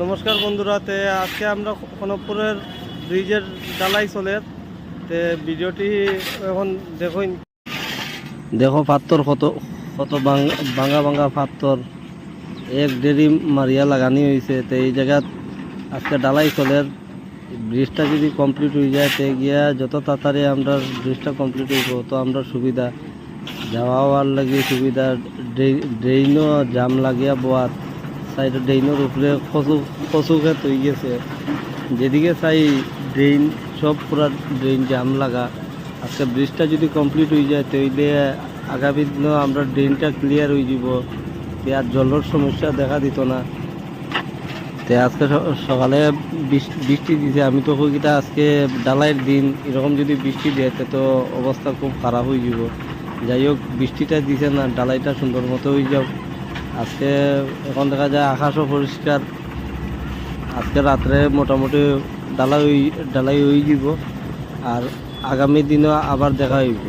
নমস্কার বন্ধুরা, আজকে আমরা কনকপুরের ব্রিজের ডালাই চলে ভিডিওটি এখন দেখো পাথর কত কত ভাঙা ভাঙা পাথর এক দেরি মারিয়া লাগানি হয়েছে। তো এই জায়গা আজকে ডালাই চলে ব্রিজটা যদি কমপ্লিট হয়ে যায় তো গিয়া যত তাড়াতাড়ি আমরা ব্রিজটা কমপ্লিট হইব তো আমরা সুবিধা যাওয়া হওয়ার লাগে সুবিধা। ড্রেইনও জাম লাগিয়া বোয়ার সাইড ড্রেইনের উপরে কচু খেত হয়ে গেছে, যেদিকে চাই ড্রেইন সব পুরা ড্রেইন জাম লাগা। আজকে ব্রিজটা যদি কমপ্লিট হয়ে যায় তাইলে আগামী দিনও আমরা ড্রেইনটা ক্লিয়ার হয়ে যাব, আর জলের সমস্যা দেখা দিত না। তো আজকে সকালে বৃষ্টি দিছে, আমি তো কইটা আজকে ডালাইয়ের দিন এরকম যদি বৃষ্টি দেয় তো অবস্থা খুব খারাপ হয়ে যাব। যাই হোক বৃষ্টিটা দিছে না, ডালাইটা সুন্দর মতো হয়ে যাও। আজকে এখন দেখা যায় আকাশও পরিষ্কার, আজকে রাত্রে মোটামুটি ডালাই হয়ে যাব, আর আগামী দিনও আবার দেখা হইব।